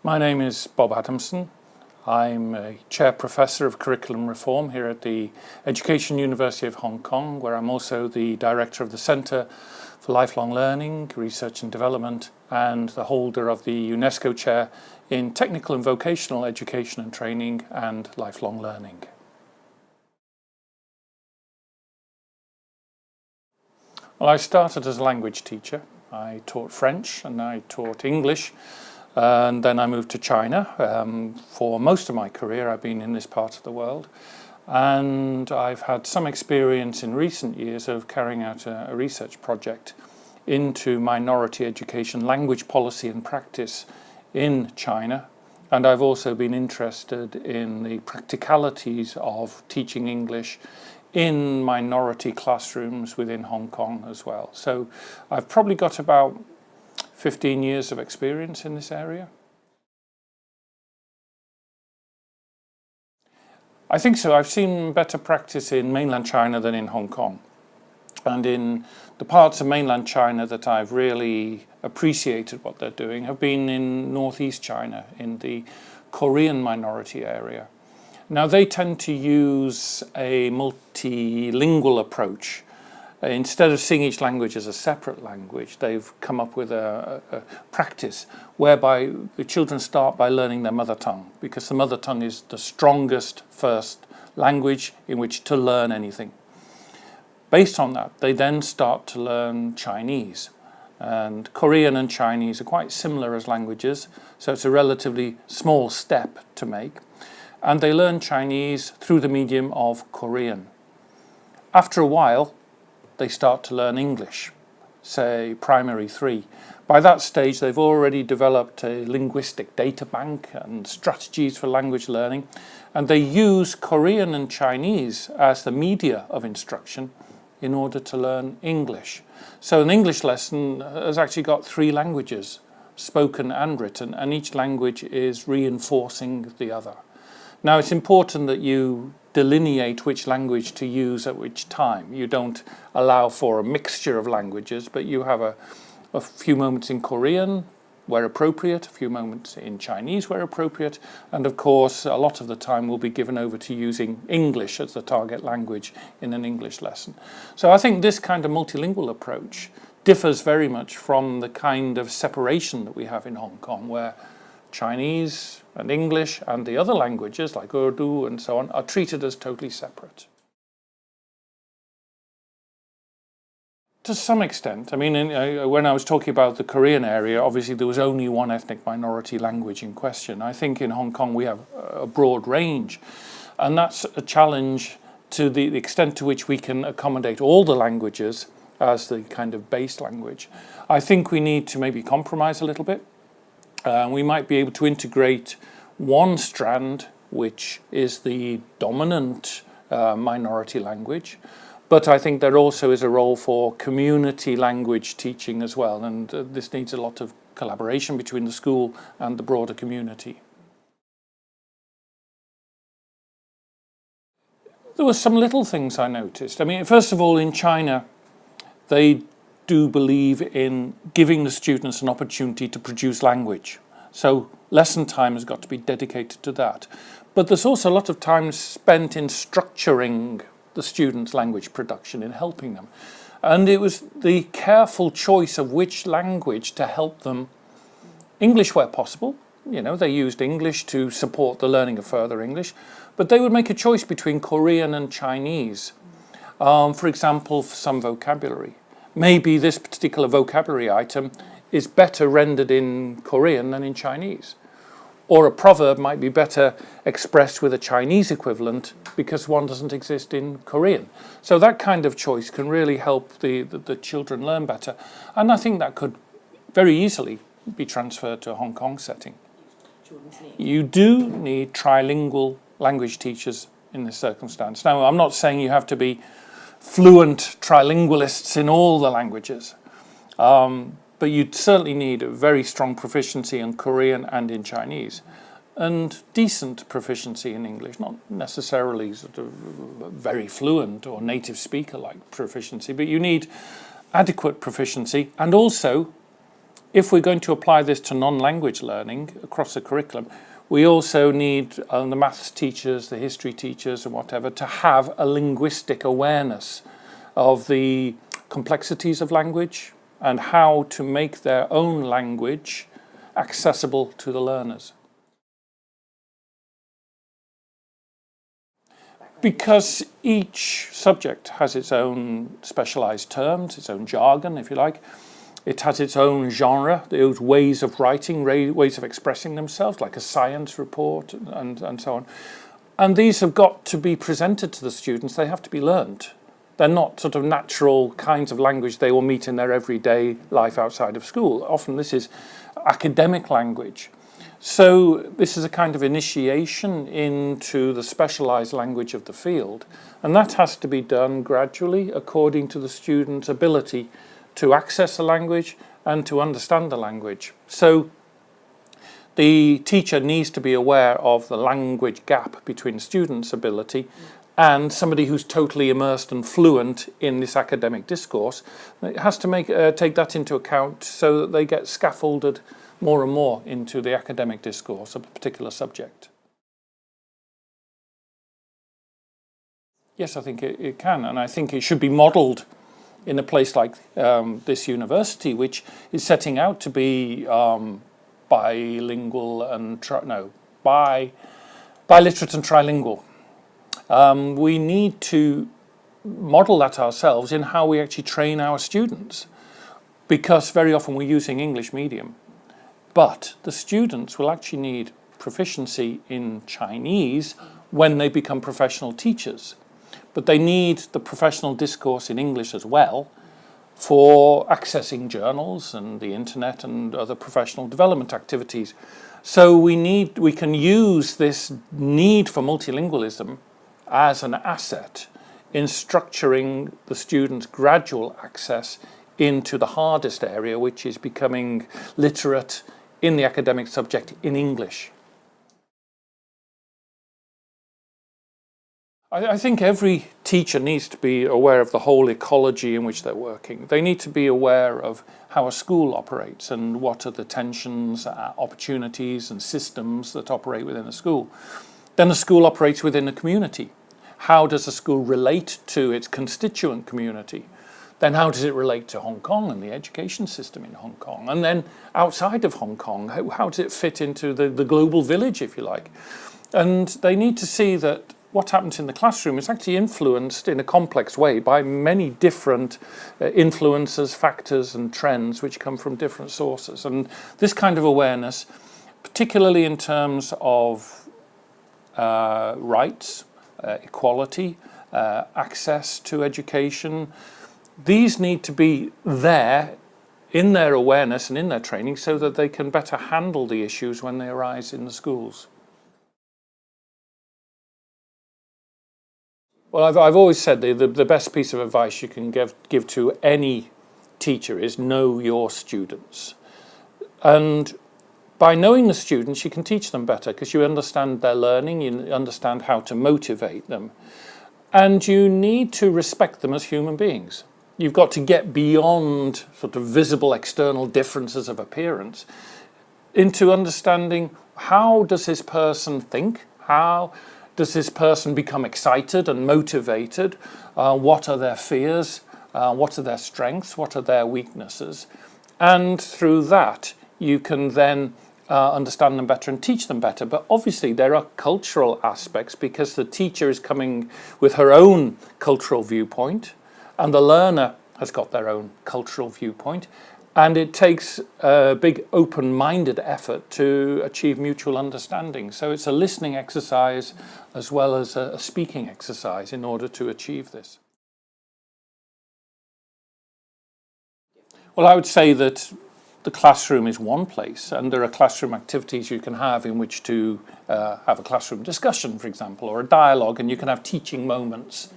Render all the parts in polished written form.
My name is Bob Adamson. I'm a Chair Professor of Curriculum Reform here at the Education University of Hong Kong, where I'm also the Director of the Centre for Lifelong Learning, Research and Development, and the holder of the UNESCO Chair in Technical and Vocational Education and Training and Lifelong Learning. Well, I started as a language teacher. I taught French and I taught English. And then I moved to China. For most of my career, I've been in this part of the world. And I've had some experience in recent years of carrying out a research project into minority education, language policy and practice in China. And I've also been interested in the practicalities of teaching English in minority classrooms within Hong Kong as well. So I've probably got about 15 years of experience in this area. I think so. I've seen better practice in mainland China than in Hong Kong. And in the parts of mainland China that I've really appreciated what they're doing have been in northeast China, in the Korean minority area. Now they tend to use a multilingual approach. Instead of seeing each language as a separate language, they've come up with a practice whereby the children start by learning their mother tongue, because the mother tongue is the strongest first language in which to learn anything. Based on that, they then start to learn Chinese. And Korean and Chinese are quite similar as languages, so it's a relatively small step to make. And they learn Chinese through the medium of Korean. After a while, they start to learn English, say primary 3. By that stage, they've already developed a linguistic data bank and strategies for language learning, and they use Korean and Chinese as the media of instruction in order to learn English. So an English lesson has actually got 3 languages, spoken and written, and each language is reinforcing the other. Now, it's important that you delineate which language to use at which time. You don't allow for a mixture of languages, but you have a few moments in Korean where appropriate, a few moments in Chinese where appropriate, and of course a lot of the time will be given over to using English as the target language in an English lesson. So I think this kind of multilingual approach differs very much from the kind of separation that we have in Hong Kong, where Chinese and English and the other languages like Urdu and so on are treated as totally separate. To some extent, I mean, when I was talking about the Korean area, obviously there was only one ethnic minority language in question. I think in Hong Kong we have a broad range, and that's a challenge to the extent to which we can accommodate all the languages as the kind of base language. I think we need to maybe compromise a little bit. We might be able to integrate one strand, which is the dominant minority language, but I think there also is a role for community language teaching as well, and this needs a lot of collaboration between the school and the broader community. There were some little things I noticed. I mean, first of all, in China, they do believe in giving the students an opportunity to produce language. So lesson time has got to be dedicated to that. But there's also a lot of time spent in structuring the students' language production, in helping them. And it was the careful choice of which language to help them. English where possible. You know, they used English to support the learning of further English. But they would make a choice between Korean and Chinese. For example, for some vocabulary. Maybe this particular vocabulary item is better rendered in Korean than in Chinese. Or a proverb might be better expressed with a Chinese equivalent because one doesn't exist in Korean. So that kind of choice can really help the children learn better. And I think that could very easily be transferred to a Hong Kong setting. You do need trilingual language teachers in this circumstance. Now, I'm not saying you have to be fluent trilingualists in all the languages, but you certainly need a very strong proficiency in Korean and in Chinese, and decent proficiency in English, not necessarily sort of very fluent or native speaker like proficiency, but you need adequate proficiency, and also if we're going to apply this to non-language learning across the curriculum, we also need the maths teachers, the history teachers and whatever to have a linguistic awareness of the complexities of language and how to make their own language accessible to the learners. Because each subject has its own specialized terms, its own jargon, if you like. It has its own genre, those ways of writing, ways of expressing themselves, like a science report and so on. And these have got to be presented to the students. They have to be learned. They're not sort of natural kinds of language they will meet in their everyday life outside of school. Often this is academic language. So this is a kind of initiation into the specialized language of the field. And that has to be done gradually according to the student's ability to access the language and to understand the language. So the teacher needs to be aware of the language gap between students' ability and somebody who's totally immersed and fluent in this academic discourse. It has to take that into account so that they get scaffolded more and more into the academic discourse of a particular subject. Yes, I think it can, and I think it should be modelled in a place like this university, which is setting out to be bilingual and biliterate and trilingual. We need to model that ourselves in how we actually train our students, because very often we're using English medium, but the students will actually need proficiency in Chinese when they become professional teachers. But they need the professional discourse in English as well for accessing journals and the internet and other professional development activities. So we can use this need for multilingualism as an asset in structuring the students' gradual access into the hardest area, which is becoming literate in the academic subject in English. I think every teacher needs to be aware of the whole ecology in which they're working. They need to be aware of how a school operates and what are the tensions, opportunities and systems that operate within a school. Then the school operates within a community. How does a school relate to its constituent community? Then how does it relate to Hong Kong and the education system in Hong Kong? And then outside of Hong Kong, how does it fit into the global village, if you like? And they need to see that what happens in the classroom is actually influenced in a complex way by many different influences, factors and trends which come from different sources. And this kind of awareness, particularly in terms of rights, equality, access to education, these need to be there in their awareness and in their training so that they can better handle the issues when they arise in the schools. Well, I've always said the best piece of advice you can give to any teacher is know your students. And by knowing the students, you can teach them better because you understand their learning, you understand how to motivate them. And you need to respect them as human beings. You've got to get beyond sort of visible external differences of appearance into understanding how does this person think, how does this person become excited and motivated? What are their fears? What are their strengths? What are their weaknesses? And through that, you can then understand them better and teach them better. But obviously, there are cultural aspects because the teacher is coming with her own cultural viewpoint, and the learner has got their own cultural viewpoint. And it takes a big open-minded effort to achieve mutual understanding. So it's a listening exercise as well as a speaking exercise in order to achieve this. Well, I would say that the classroom is one place, and there are classroom activities you can have in which to have a classroom discussion, for example, or a dialogue, and you can have teaching moments.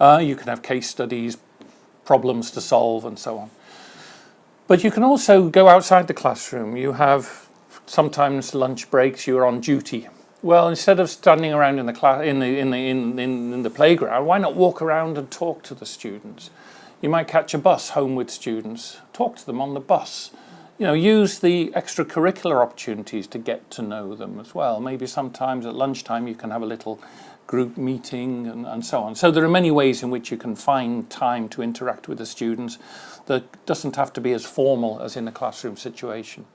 You can have case studies, problems to solve, and so on. But you can also go outside the classroom. You have sometimes lunch breaks. You're on duty. Well, instead of standing around in the playground, why not walk around and talk to the students? You might catch a bus home with students. Talk to them on the bus. use the extracurricular opportunities to get to know them as well. Maybe sometimes at lunchtime you can have a little group meeting and so on. So there are many ways in which you can find time to interact with the students that doesn't have to be as formal as in a classroom situation.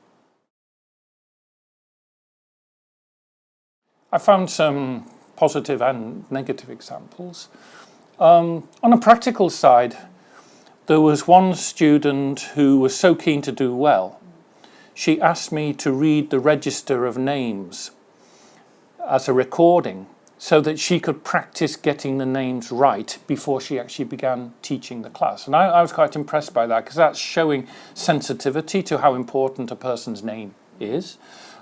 I found some positive and negative examples. On a practical side, there was one student who was so keen to do well. She asked me to read the register of names as a recording so that she could practice getting the names right before she actually began teaching the class. And I was quite impressed by that, because that's showing sensitivity to how important a person's name is.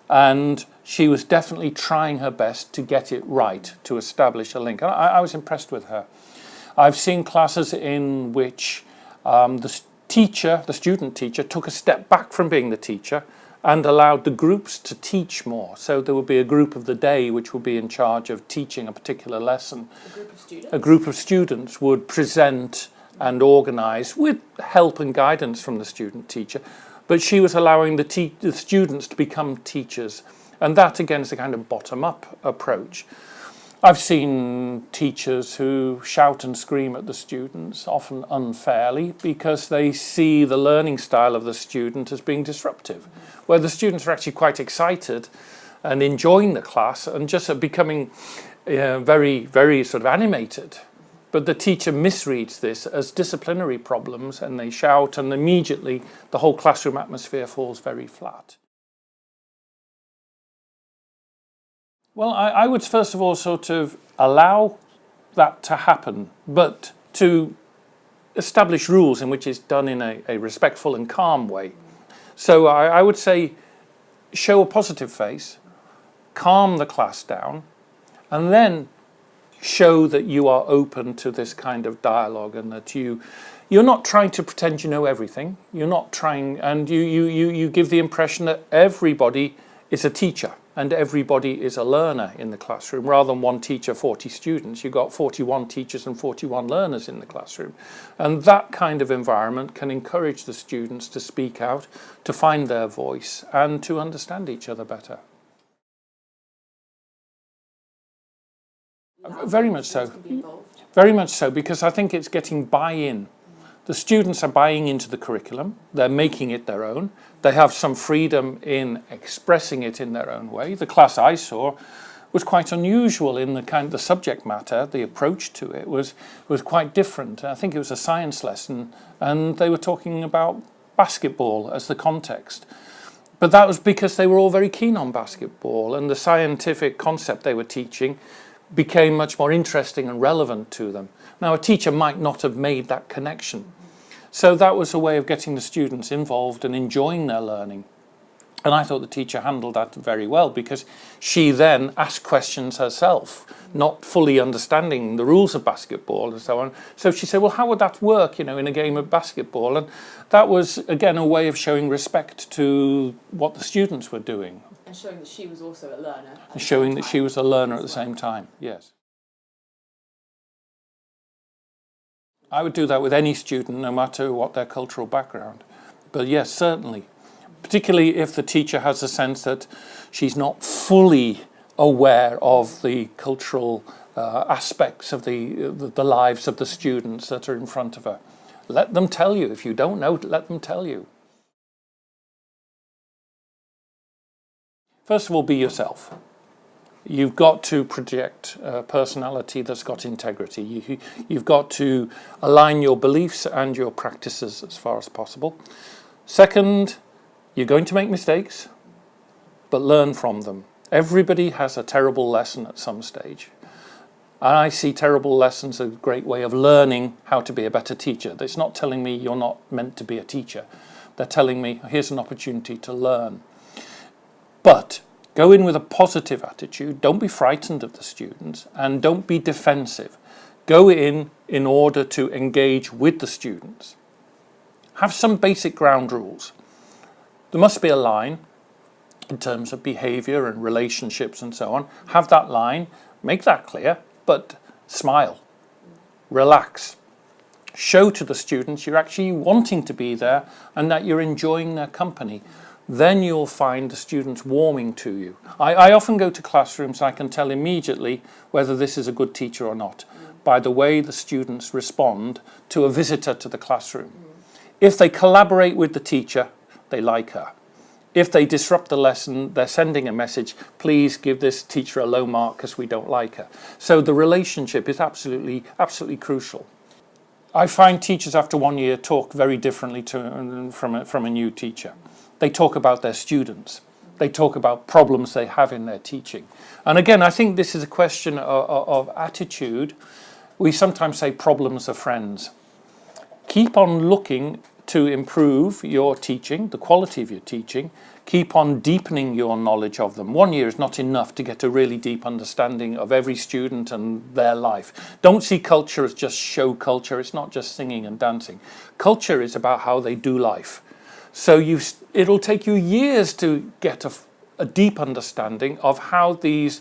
And she was definitely trying her best to get it right, to establish a link. And I was impressed with her. I've seen classes in which the student teacher, took a step back from being the teacher and allowed the groups to teach more. So there would be a group of the day which would be in charge of teaching a particular lesson. A group of students? A group of students would present and organise with help and guidance from the student teacher. But she was allowing the students to become teachers. And that, again, is a kind of bottom-up approach. I've seen teachers who shout and scream at the students, often unfairly, because they see the learning style of the student as being disruptive, where the students are actually quite excited and enjoying the class and just becoming very, very sort of animated. But the teacher misreads this as disciplinary problems, and they shout, and immediately the whole classroom atmosphere falls very flat. Well, I would first of all sort of allow that to happen, but to establish rules in which it's done in a respectful and calm way. So I would say show a positive face, calm the class down, and then show that you are open to this kind of dialogue, and that you're not trying to pretend you know everything. You're not trying, and you give the impression that everybody is a teacher and everybody is a learner in the classroom. Rather than one teacher, 40 students, you've got 41 teachers and 41 learners in the classroom. And that kind of environment can encourage the students to speak out, to find their voice, and to understand each other better. Very much so. Very much so, because I think it's getting buy-in. The students are buying into the curriculum. They're making it their own. They have some freedom in expressing it in their own way. The class I saw was quite unusual in the subject matter. The approach to it was quite different. I think it was a science lesson, and they were talking about basketball as the context. But that was because they were all very keen on basketball, and the scientific concept they were teaching became much more interesting and relevant to them. Now, a teacher might not have made that connection. So that was a way of getting the students involved and enjoying their learning. And I thought the teacher handled that very well, because she then asked questions herself, not fully understanding the rules of basketball and so on. So she said, well, how would that work, in a game of basketball? And that was, again, a way of showing respect to what the students were doing. And showing that she was also a learner. And showing that she was a learner at the same time, yes. I would do that with any student, no matter what their cultural background. But yes, certainly. Particularly if the teacher has a sense that she's not fully aware of the cultural aspects of the lives of the students that are in front of her. Let them tell you. If you don't know, let them tell you. First of all, be yourself. You've got to project a personality that's got integrity. You've got to align your beliefs and your practices as far as possible. Second, you're going to make mistakes, but learn from them. Everybody has a terrible lesson at some stage. And I see terrible lessons as a great way of learning how to be a better teacher. It's not telling me you're not meant to be a teacher. They're telling me, here's an opportunity to learn. But go in with a positive attitude. Don't be frightened of the students, and don't be defensive. Go in order to engage with the students. Have some basic ground rules. There must be a line in terms of behaviour and relationships and so on. Have that line, make that clear, but smile, relax, show to the students you're actually wanting to be there and that you're enjoying their company, then you'll find the students warming to you. I often go to classrooms, I can tell immediately whether this is a good teacher or not by the way the students respond to a visitor to the classroom. If they collaborate with the teacher, they like her. If they disrupt the lesson, they're sending a message, please give this teacher a low mark because we don't like her. So the relationship is absolutely crucial. I find teachers after 1 year talk very differently from a new teacher. They talk about their students. They talk about problems they have in their teaching. And again, I think this is a question of attitude. We sometimes say problems are friends. Keep on looking to improve your teaching, the quality of your teaching. Keep on deepening your knowledge of them. 1 year is not enough to get a really deep understanding of every student and their life. Don't see culture as just show culture. It's not just singing and dancing. Culture is about how they do life. So it'll take you years to get a deep understanding of how these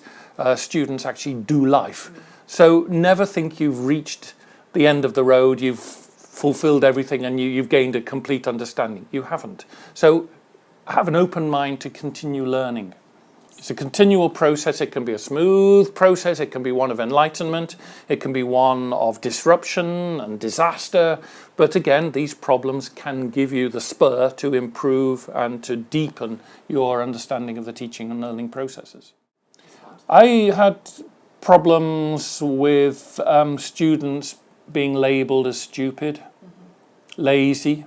students actually do life. So never think you've reached the end of the road, you've fulfilled everything and you've gained a complete understanding. You haven't. So have an open mind to continue learning. It's a continual process. It can be a smooth process. It can be one of enlightenment. It can be one of disruption and disaster. But again, these problems can give you the spur to improve and to deepen your understanding of the teaching and learning processes. I had problems with students being labelled as stupid, lazy,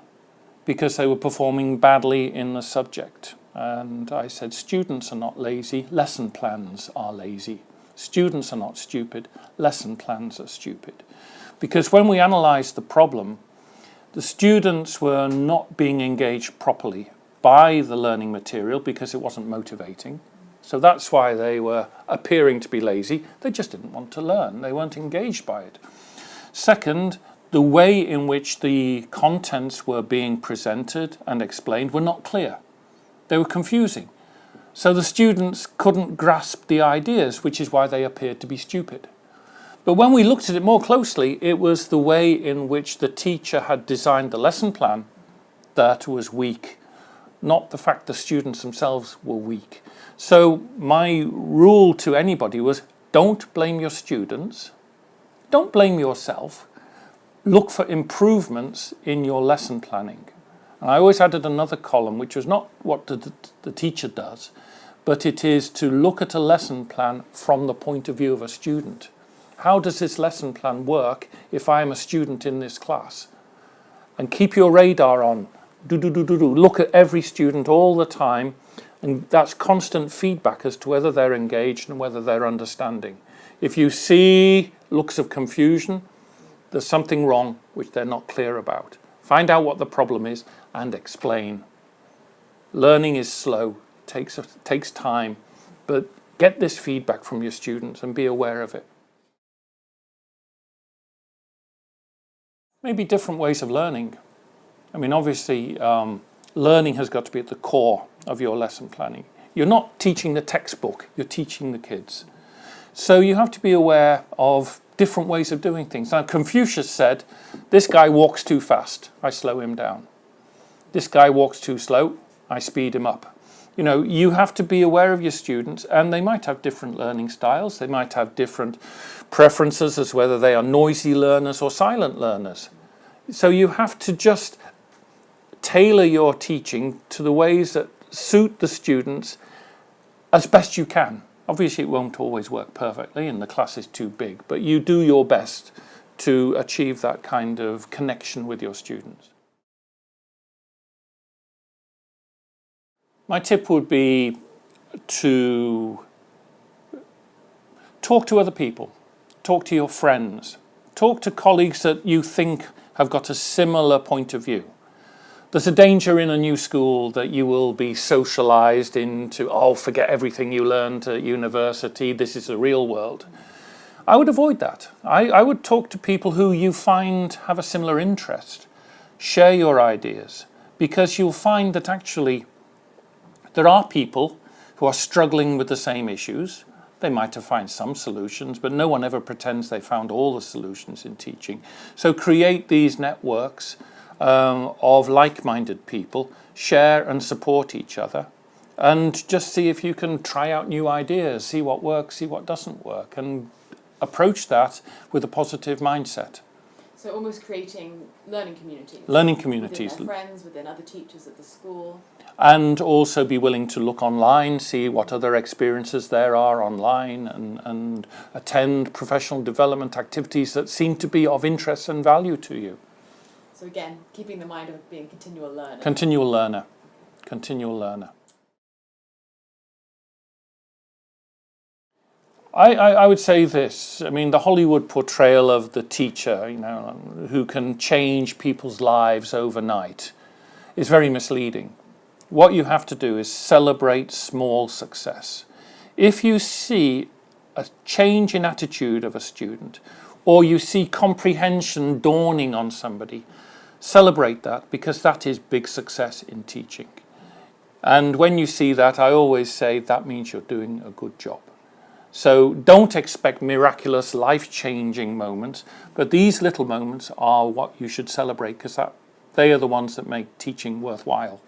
because they were performing badly in the subject. And I said, students are not lazy, lesson plans are lazy. Students are not stupid, lesson plans are stupid. Because when we analysed the problem, the students were not being engaged properly by the learning material because it wasn't motivating. So that's why they were appearing to be lazy. They just didn't want to learn. They weren't engaged by it. Second, the way in which the contents were being presented and explained were not clear. They were confusing. So the students couldn't grasp the ideas, which is why they appeared to be stupid. But when we looked at it more closely, it was the way in which the teacher had designed the lesson plan that was weak, not the fact the students themselves were weak. So my rule to anybody was, don't blame your students, don't blame yourself, look for improvements in your lesson planning. And I always added another column, which was not what the teacher does, but it is to look at a lesson plan from the point of view of a student. How does this lesson plan work if I am a student in this class? And keep your radar on. Look at every student all the time, and that's constant feedback as to whether they're engaged and whether they're understanding. If you see looks of confusion, there's something wrong which they're not clear about. Find out what the problem is and explain. Learning is slow, takes time, but get this feedback from your students and be aware of it. Maybe different ways of learning. I mean, obviously, learning has got to be at the core of your lesson planning. You're not teaching the textbook, you're teaching the kids. So you have to be aware of different ways of doing things. Now, Confucius said, this guy walks too fast, I slow him down. This guy walks too slow, I speed him up. You know, you have to be aware of your students, and they might have different learning styles. They might have different preferences as whether they are noisy learners or silent learners. So you have to just tailor your teaching to the ways that suit the students as best you can. Obviously, it won't always work perfectly, and the class is too big, but you do your best to achieve that kind of connection with your students. My tip would be to talk to other people, talk to your friends, talk to colleagues that you think have got a similar point of view. There's a danger in a new school that you will be socialized into, oh, forget everything you learned at university, this is the real world. I would avoid that. I would talk to people who you find have a similar interest. Share your ideas, because you'll find that actually there are people who are struggling with the same issues. They might have found some solutions, but no one ever pretends they found all the solutions in teaching. So create these networks of like-minded people, share and support each other, and just see if you can try out new ideas, see what works, see what doesn't work, and approach that with a positive mindset. So almost creating learning communities. Learning communities. Within their friends, within other teachers at the school. And also be willing to look online, see what other experiences there are online, and attend professional development activities that seem to be of interest and value to you. So again, keeping the mind of being a continual learner. Continual learner. Continual learner. I would say this. I mean, the Hollywood portrayal of the teacher, who can change people's lives overnight, is very misleading. What you have to do is celebrate small success. If you see a change in attitude of a student, or you see comprehension dawning on somebody, celebrate that, because that is big success in teaching. And when you see that, I always say that means you're doing a good job. So don't expect miraculous, life-changing moments, but these little moments are what you should celebrate, because they are the ones that make teaching worthwhile.